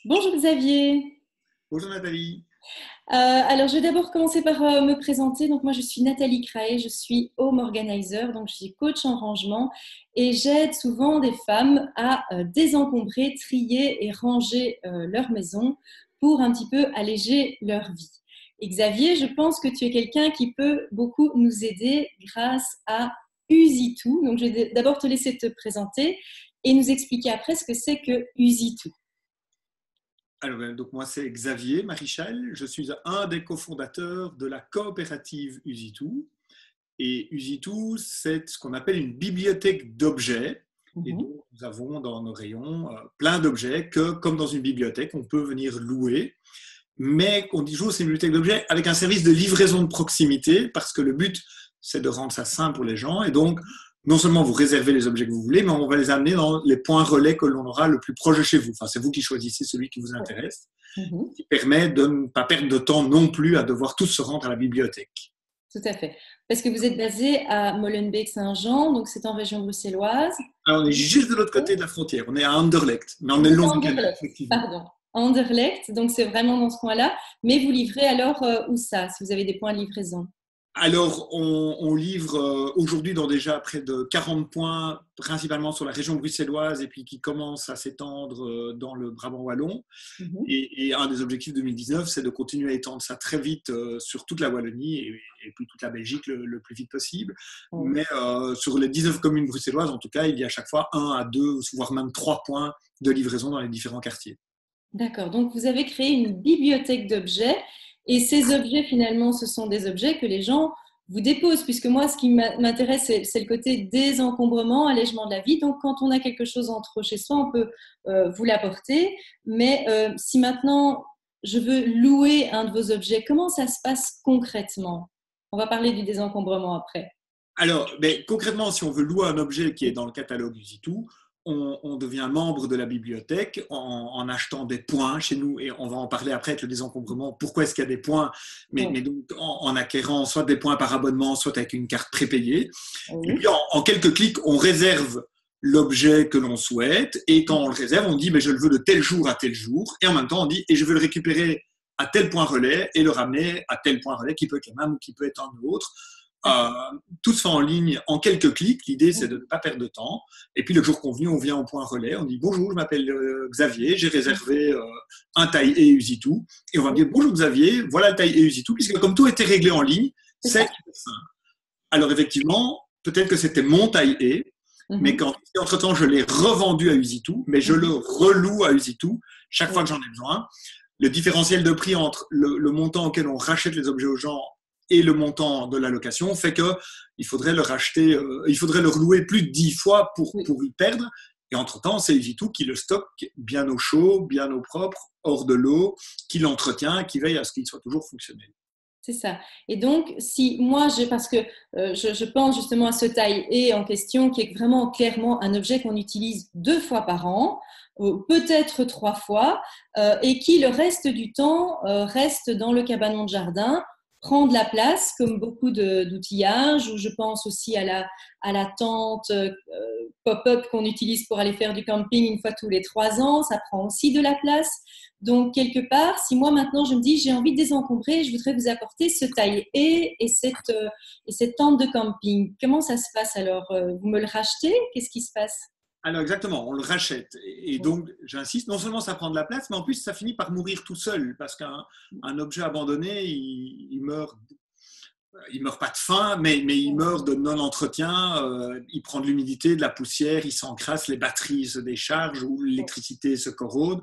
Bonjour Xavier. Bonjour Nathalie. Alors, je vais d'abord commencer par me présenter. Donc, moi, je suis Nathalie Craé, je suis home organizer, donc je suis coach en rangement et j'aide souvent des femmes à désencombrer, trier et ranger leur maison pour un petit peu alléger leur vie. Et Xavier, je pense que tu es quelqu'un qui peut beaucoup nous aider grâce à Usitu. Donc, je vais d'abord te laisser te présenter et nous expliquer après ce que c'est que Usitu. Donc moi c'est Xavier Marichal, je suis un des cofondateurs de la coopérative Usitu. Et Usitu, c'est ce qu'on appelle une bibliothèque d'objets. Et Mhm. donc nous avons dans nos rayons plein d'objets que, comme dans une bibliothèque, on peut venir louer. Mais on dit toujours c'est une bibliothèque d'objets avec un service de livraison de proximité, parce que le but, c'est de rendre ça simple pour les gens. Et donc, non seulement vous réservez les objets que vous voulez, mais on va les amener dans les points relais que l'on aura le plus proche de chez vous. Enfin, c'est vous qui choisissez celui qui vous intéresse, Mhm. qui permet de ne pas perdre de temps non plus à devoir tous se rendre à la bibliothèque. Tout à fait. Parce que vous êtes basé à Molenbeek-Saint-Jean, donc c'est en région bruxelloise. Alors, on est Vous juste de l'autre côté de la frontière. On est à Anderlecht, mais on est le long êtes à du canal, Anderlecht, effectivement. pardon. À Anderlecht, donc c'est vraiment dans ce coin-là. Mais vous livrez alors où ça, si vous avez des points de livraison? Alors, on livre aujourd'hui dans déjà près de 40 points, principalement sur la région bruxelloise, et puis qui commence à s'étendre dans le Brabant wallon. Mhm. Et un des objectifs 2019, c'est de continuer à étendre ça très vite sur toute la Wallonie et puis toute la Belgique le plus vite possible. Oui. Mais sur les 19 communes bruxelloises, en tout cas, il y a à chaque fois un à deux, voire même 3 points de livraison dans les différents quartiers. D'accord. Donc vous avez créé une bibliothèque d'objets et ces objets finalement, ce sont des objets que les gens vous déposent, puisque moi, ce qui m'intéresse, c'est le côté désencombrement, allègement de la vie. Donc quand on a quelque chose en trop chez soi, on peut vous l'apporter. Mais si maintenant je veux louer un de vos objets, comment ça se passe concrètement? On va parler du désencombrement après. Alors, mais concrètement, si on veut louer un objet qui est dans le catalogue Usitu, on devient membre de la bibliothèque en achetant des points chez nous, et on va en parler après avec le désencombrement. Pourquoi est-ce qu'il y a des points? Oui. Mais donc en acquérant soit des points par abonnement, soit avec une carte prépayée. Et Oui. puis en quelques clics, on réserve l'objet que l'on souhaite, et quand on le réserve, on dit mais je le veux de tel jour à tel jour, et en même temps on dit et je veux le récupérer à tel point relais et le ramener à tel point relais qui peut être le même ou qui peut être un autre. Euh, D'accord. Tout se fait en ligne en quelques clics. L'idée, c'est de ne pas perdre de temps. Et puis, le jour convenu, on vient au point relais. On dit bonjour, je m'appelle Xavier, j'ai réservé un taille et Usitu. Et on va me dire bonjour Xavier, voilà le taille et Usitu, puisque comme tout était réglé en ligne, C'est c'est ça. simple. Alors, effectivement, peut-être que c'était mon taille et, mais Mhm. quand entre-temps, je l'ai revendu à Usitu, mais je le Mhm. reloue à Usitu chaque fois Oui. que j'en ai besoin. Le différentiel de prix entre le montant auquel on rachète les objets aux gens et le montant de la location fait que il faudrait le racheter, il faudrait le relouer plus de 10 fois Oui. pour y perdre. Et entre-temps, c'est Usitu qui le stocke bien au chaud, bien au propre, hors de l'eau, qui l'entretient, qui veille à ce qu'il soit toujours fonctionnel. C'est ça. Et donc, si moi, parce que je pense justement à ce taille et en question, qui est vraiment clairement un objet qu'on utilise 2 fois par an, peut-être 3 fois, et qui le reste du temps reste dans le cabanon de jardin, prend de la place, comme beaucoup d'outillages, ou je pense aussi à la tente pop-up qu'on utilise pour aller faire du camping une fois tous les 3 ans, ça prend aussi de la place. Donc, quelque part, si moi maintenant je me dis j'ai envie de désencombrer, je voudrais vous apporter ce taille-haie et cette tente de camping, comment ça se passe alors? Vous me le rachetez? Qu'est-ce qui se passe? Alors exactement, on le rachète. Et donc, j'insiste, non seulement ça prend de la place, mais en plus ça finit par mourir tout seul, parce qu'un objet abandonné, il meurt pas de faim, mais il meurt de non-entretien, il prend de l'humidité, de la poussière, il s'encrasse, les batteries se déchargent ou l'électricité se corrode.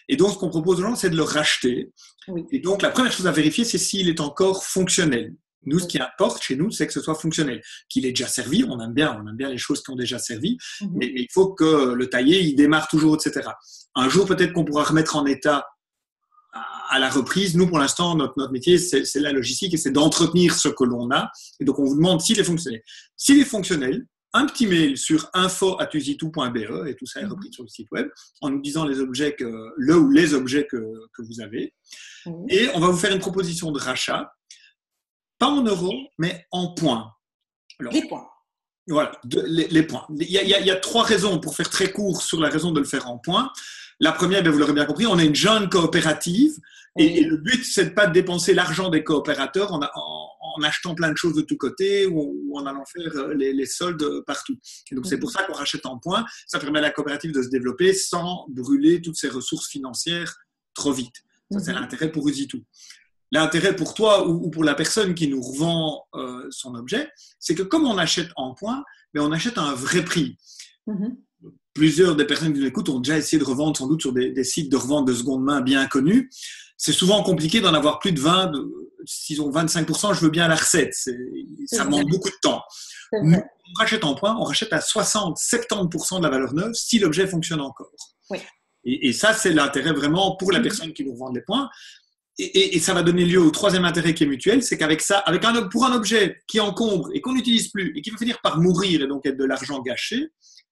Et donc, ce qu'on propose aux gens, c'est de le racheter. Oui. Et donc, la première chose à vérifier, c'est s'il est encore fonctionnel. Nous, ce Oui. qui importe chez nous, c'est que ce soit fonctionnel, qu'il ait déjà servi. On aime bien les choses qui ont déjà servi, Mhm. mais il faut que le taillé, il démarre toujours, etc. Un jour, peut-être qu'on pourra remettre en état à la reprise. Nous, pour l'instant, notre métier, c'est la logistique et c'est d'entretenir ce que l'on a. Et donc, on vous demande s'il est fonctionnel. S'il est fonctionnel, un petit mail sur info@usitu.be et tout ça est repris Mhm. sur le site web en nous disant les objets le ou les objets que vous avez. Oui. Et on va vous faire une proposition de rachat, pas en euros, mais en points. Alors, Des points. voilà, les points. Il y a 3 raisons pour faire très court sur la raison de le faire en points. La première, vous l'aurez bien compris, on est une jeune coopérative et le but, c'est de pas dépenser l'argent des coopérateurs en achetant plein de choses de tous côtés ou en allant faire les soldes partout. Et donc, c'est pour ça qu'on rachète en points. Ça permet à la coopérative de se développer sans brûler toutes ses ressources financières trop vite. Ça, c'est l'intérêt pour Usitu. L'intérêt pour toi ou pour la personne qui nous revend son objet, c'est que comme on achète en points, mais on achète à un vrai prix. Plusieurs des personnes qui nous écoutent ont déjà essayé de revendre sans doute sur des sites de revente de seconde main bien connus. C'est souvent compliqué d'en avoir plus de 20, s'ils ont 25%, je veux bien la recette. Ça demande beaucoup de temps. Nous, on rachète en points, on rachète à 60-70% de la valeur neuve si l'objet fonctionne encore. Oui. Et ça, c'est l'intérêt vraiment pour la personne qui nous revend les points. Et ça va donner lieu au troisième intérêt qui est mutuel, c'est qu'avec ça, pour un objet qui encombre et qu'on n'utilise plus et qui va finir par mourir et donc être de l'argent gâché,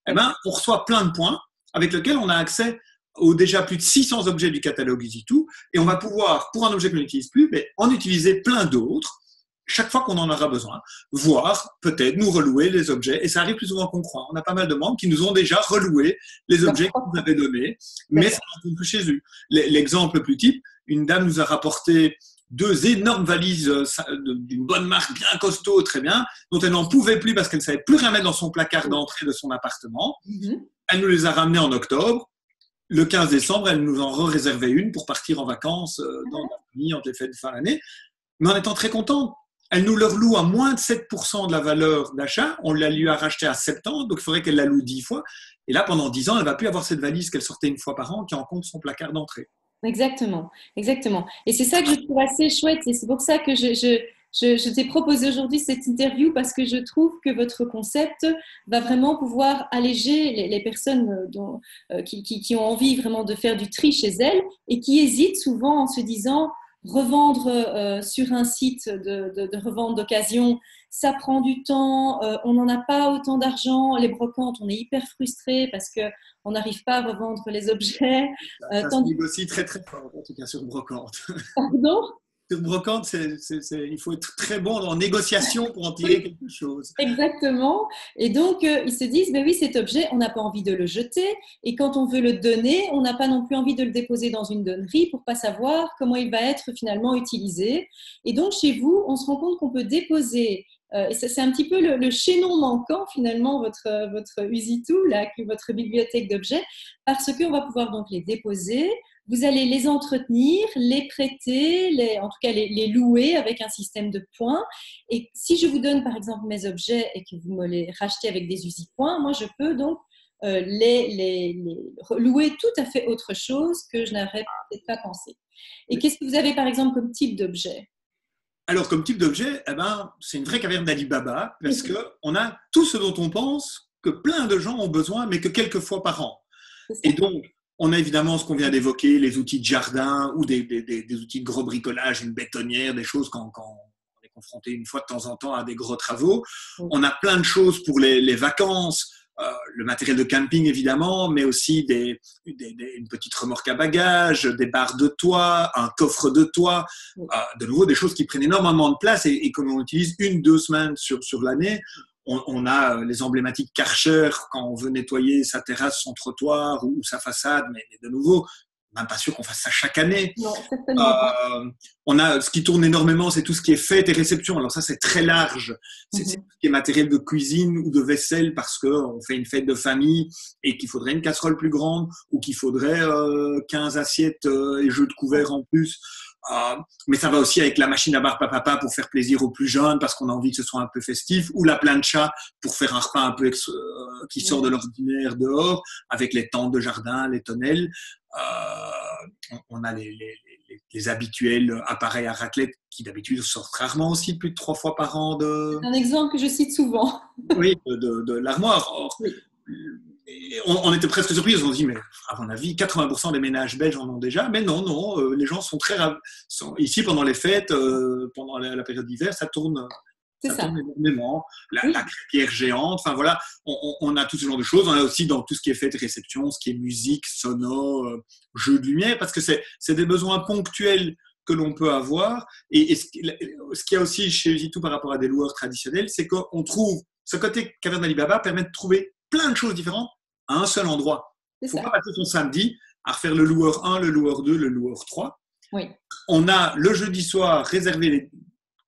eh ben, on reçoit plein de points avec lesquels on a accès aux déjà plus de 600 objets du catalogue Usitu et on va pouvoir, pour un objet qu'on n'utilise plus, mais en utiliser plein d'autres chaque fois qu'on en aura besoin, voire peut-être nous relouer les objets. Et ça arrive plus souvent qu'on croit. On a pas mal de membres qui nous ont déjà reloué les objets qu'on nous avait donnés, mais ça n'en tombe plus chez eux. L'exemple le plus type, une dame nous a rapporté 2 énormes valises d'une bonne marque, bien costaud, très bien, dont elle n'en pouvait plus parce qu'elle ne savait plus rien mettre dans son placard d'entrée de son appartement. Elle nous les a ramenées en octobre. Le 15 décembre, elle nous en réservait une pour partir en vacances dans la famille entre les fêtes de fin d'année. Mais en étant très contente, elle nous le reloue à moins de 7% de la valeur d'achat. On la lui a racheté à 70, donc il faudrait qu'elle la loue 10 fois. Et là, pendant 10 ans, elle ne va plus avoir cette valise qu'elle sortait une fois par an qui encombre son placard d'entrée. Exactement, exactement. Et c'est ça que je trouve assez chouette. Et c'est pour ça que je t'ai proposé aujourd'hui cette interview parce que je trouve que votre concept va vraiment pouvoir alléger les personnes qui ont envie vraiment de faire du tri chez elles et qui hésitent souvent en se disant revendre sur un site de revente d'occasion, ça prend du temps, on n'en a pas autant d'argent, les brocantes, on est hyper frustrés parce qu'on n'arrive pas à revendre les objets. Ça se négocie très très fort, en tout cas sur brocante. Pardon ? Sur brocante, il faut être très bon en négociation pour en tirer quelque chose. Exactement. Et donc, ils se disent, mais oui, cet objet, on n'a pas envie de le jeter. Et quand on veut le donner, on n'a pas non plus envie de le déposer dans une donnerie pour pas savoir comment il va être finalement utilisé. Et donc, chez vous, on se rend compte qu'on peut déposer, et c'est un petit peu le chaînon manquant finalement, votre Usitu, là, votre bibliothèque d'objets, parce qu'on va pouvoir donc les déposer. Vous allez les entretenir, les prêter, en tout cas les louer avec un système de points. Et si je vous donne par exemple mes objets et que vous me les rachetez avec des Usipoints, moi je peux donc les louer tout à fait autre chose que je n'aurais peut-être pas pensé. Et qu'est-ce que vous avez par exemple comme type d'objet ? Alors, comme type d'objet, c'est une vraie caverne d'Ali Baba parce qu'on a tout ce dont on pense que plein de gens ont besoin, mais que quelques fois par an. Et donc, on a évidemment ce qu'on vient d'évoquer, les outils de jardin ou des outils de gros bricolage, une bétonnière, des choses quand on est confronté une fois de temps en temps à des gros travaux. On a plein de choses pour les vacances, le matériel de camping évidemment, mais aussi une petite remorque à bagages, des barres de toit, un coffre de toit, de nouveau des choses qui prennent énormément de place et que l'on utilise 1-2 semaines sur l'année. On a les emblématiques Karcher quand on veut nettoyer sa terrasse, son trottoir ou sa façade, mais de nouveau, même pas sûr qu'on fasse ça chaque année. Non, certainement pas. On a ce qui tourne énormément, c'est tout ce qui est fêtes et réceptions. Alors ça, c'est très large. C'est tout ce qui est matériel de cuisine ou de vaisselle parce qu'on fait une fête de famille et qu'il faudrait une casserole plus grande ou qu'il faudrait 15 assiettes et jeux de couverts en plus. Mais ça va aussi avec la machine à barbe papa pour faire plaisir aux plus jeunes parce qu'on a envie que ce soit un peu festif, ou la plancha pour faire un repas un peu qui sort de l'ordinaire dehors, avec les tentes de jardin, les tonnelles. On a les habituels appareils à raclette qui d'habitude sortent rarement aussi, plus de 3 fois par an. C'est un exemple que je cite souvent. Oui, de l'armoire. Or, on était presque surpris, on se dit, mais à mon avis, 80% des ménages belges en ont déjà. Mais non, les gens sont ici pendant les fêtes, pendant la période d'hiver, ça tourne. Ça tourne énormément. La crêpière géante, enfin voilà, on a tout ce genre de choses. On a aussi dans tout ce qui est fête et réception, ce qui est musique, sono, jeux de lumière, parce que c'est des besoins ponctuels que l'on peut avoir. Et ce qu'il y a aussi chez Usitu par rapport à des loueurs traditionnels, c'est qu'on trouve, ce côté caverne d'Ali Baba permet de trouver plein de choses différentes à un seul endroit. Il ne faut pas passer son samedi à refaire le loueur 1, le loueur 2, le loueur 3. Oui. On a le jeudi soir réservé les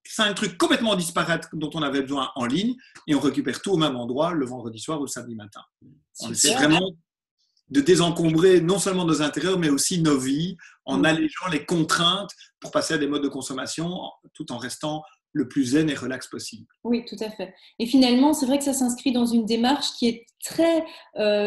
5 trucs complètement disparates dont on avait besoin en ligne et on récupère tout au même endroit le vendredi soir ou le samedi matin. On essaie vraiment de désencombrer non seulement nos intérieurs, mais aussi nos vies, en allégeant les contraintes pour passer à des modes de consommation, tout en restant le plus zen et relax possible. Oui, tout à fait. Et finalement, c'est vrai que ça s'inscrit dans une démarche qui est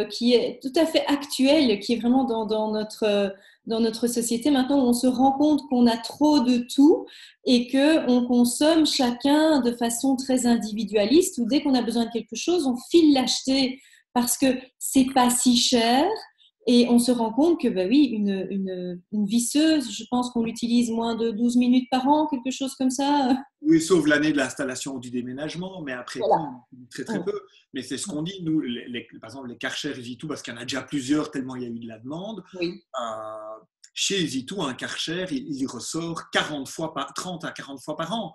qui est tout à fait actuelle, qui est vraiment dans notre société maintenant où on se rend compte qu'on a trop de tout et qu'on consomme chacun de façon très individualiste, où dès qu'on a besoin de quelque chose, on file l'acheter parce que c'est pas si cher. Et on se rend compte que, oui, une visseuse, je pense qu'on l'utilise moins de 12 minutes par an, quelque chose comme ça. Oui, sauf l'année de l'installation ou du déménagement, mais après, très très peu. Mais c'est ce qu'on dit, nous, par exemple, les Karcher Easy2, parce qu'il y en a déjà plusieurs tellement il y a eu de la demande. Oui. Chez Easy2, un Karcher, il ressort 30 à 40 fois par an.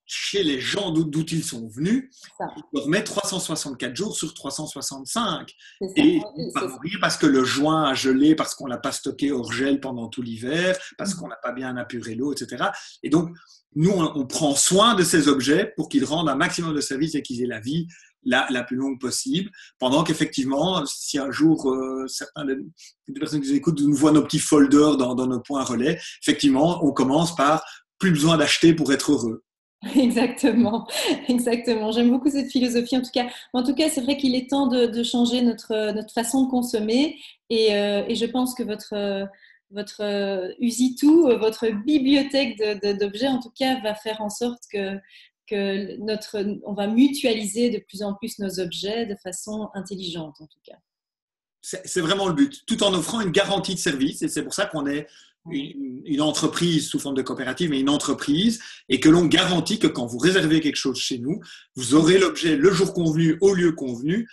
Chez les gens d'où ils sont venus, ils leur mettent 364 jours sur 365. Et ils partent rire parce que le joint a gelé, parce qu'on ne l'a pas stocké hors gel pendant tout l'hiver, parce qu'on n'a pas bien apuré l'eau, etc. Et donc, nous, on prend soin de ces objets pour qu'ils rendent un maximum de service et qu'ils aient la vie la plus longue possible. Pendant qu'effectivement, si un jour, certaines des personnes qui nous écoutent nous voient nos petits folders dans nos points relais, effectivement, on commence par plus besoin d'acheter pour être heureux. Exactement, exactement. J'aime beaucoup cette philosophie. En tout cas, c'est vrai qu'il est temps de changer notre façon de consommer. Et je pense que votre Easy2, votre bibliothèque d'objets, en tout cas, va faire en sorte que on va mutualiser de plus en plus nos objets de façon intelligente, en tout cas. C'est vraiment le but, tout en offrant une garantie de service. Et c'est pour ça qu'on est une entreprise sous forme de coopérative, mais une entreprise, et que l'on garantit que quand vous réservez quelque chose chez nous, vous aurez l'objet le jour convenu, au lieu convenu,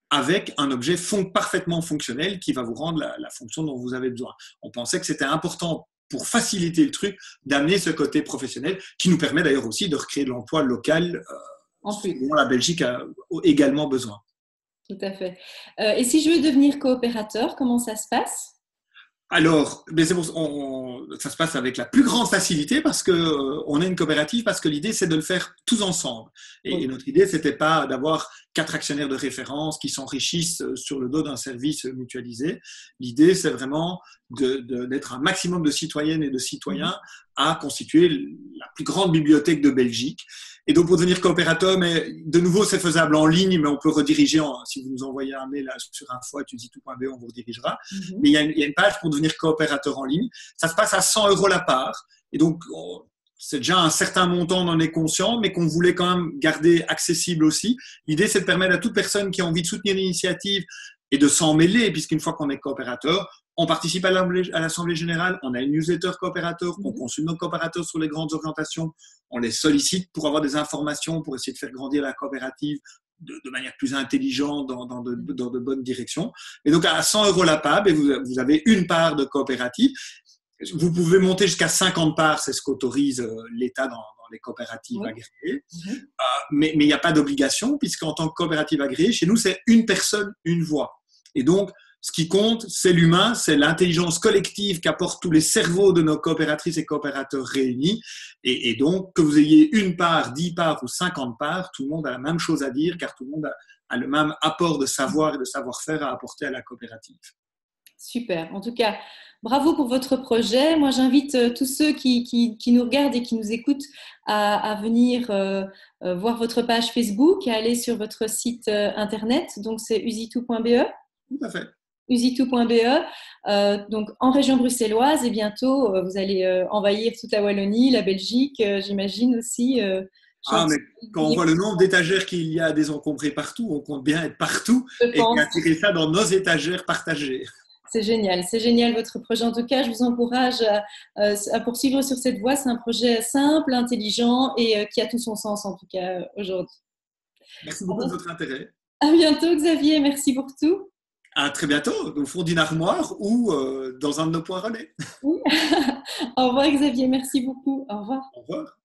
avec un objet parfaitement fonctionnel qui va vous rendre la fonction dont vous avez besoin. On pensait que c'était important pour faciliter le truc d'amener ce côté professionnel qui nous permet d'ailleurs aussi de recréer de l'emploi local dont la Belgique a également besoin. Tout à fait. Et si je veux devenir coopérateur, comment ça se passe ? Alors, ça se passe avec la plus grande facilité parce qu'on est une coopérative, parce que l'idée, c'est de le faire tous ensemble. Et notre idée, c'était pas d'avoir 4 actionnaires de référence qui s'enrichissent sur le dos d'un service mutualisé. L'idée, c'est vraiment d'être un maximum de citoyennes et de citoyens à constituer la plus grande bibliothèque de Belgique. Et donc, pour devenir coopérateur, mais de nouveau, c'est faisable en ligne, mais on peut rediriger, si vous nous envoyez un mail sur info@easy2.be, on vous redirigera. Mais il y a une page pour devenir coopérateur en ligne. Ça se passe à 100 € la part. Et donc, c'est déjà un certain montant, on en est conscient, mais qu'on voulait quand même garder accessible aussi. L'idée, c'est de permettre à toute personne qui a envie de soutenir l'initiative et de s'en mêler, puisqu'une fois qu'on est coopérateur, on participe à l'Assemblée générale, on a une newsletter coopérateur, on consulte nos coopérateurs sur les grandes orientations, on les sollicite pour avoir des informations, pour essayer de faire grandir la coopérative de manière plus intelligente, dans de bonnes directions. Et donc, à 100 € la part, vous avez une part de coopérative. Vous pouvez monter jusqu'à 50 parts, c'est ce qu'autorise l'État dans les coopératives agréées. Mais il n'y a pas d'obligation, puisqu'en tant que coopérative agréée, chez nous, c'est une personne, une voix. Et donc, ce qui compte, c'est l'humain, c'est l'intelligence collective qu'apportent tous les cerveaux de nos coopératrices et coopérateurs réunis. Et donc, que vous ayez une part, 10 parts ou 50 parts, tout le monde a la même chose à dire, car tout le monde a le même apport de savoir et de savoir-faire à apporter à la coopérative. Super. En tout cas, bravo pour votre projet. Moi, j'invite tous ceux qui nous regardent et qui nous écoutent à venir voir votre page Facebook, à aller sur votre site internet. Donc, c'est easy2.be. Tout à fait. easy2.be, donc en région bruxelloise, et bientôt vous allez envahir toute la Wallonie, la Belgique, j'imagine aussi. Mais quand on voit le nombre d'étagères qu'il y à désencombrer partout, on compte bien être partout et attirer ça dans nos étagères partagées. C'est génial votre projet. En tout cas, je vous encourage à poursuivre sur cette voie. C'est un projet simple, intelligent et qui a tout son sens en tout cas aujourd'hui. Merci beaucoup de votre intérêt. À bientôt Xavier, merci pour tout. À très bientôt, au fond d'une armoire ou dans un de nos points relais. Au revoir Xavier, merci beaucoup. Au revoir. Au revoir.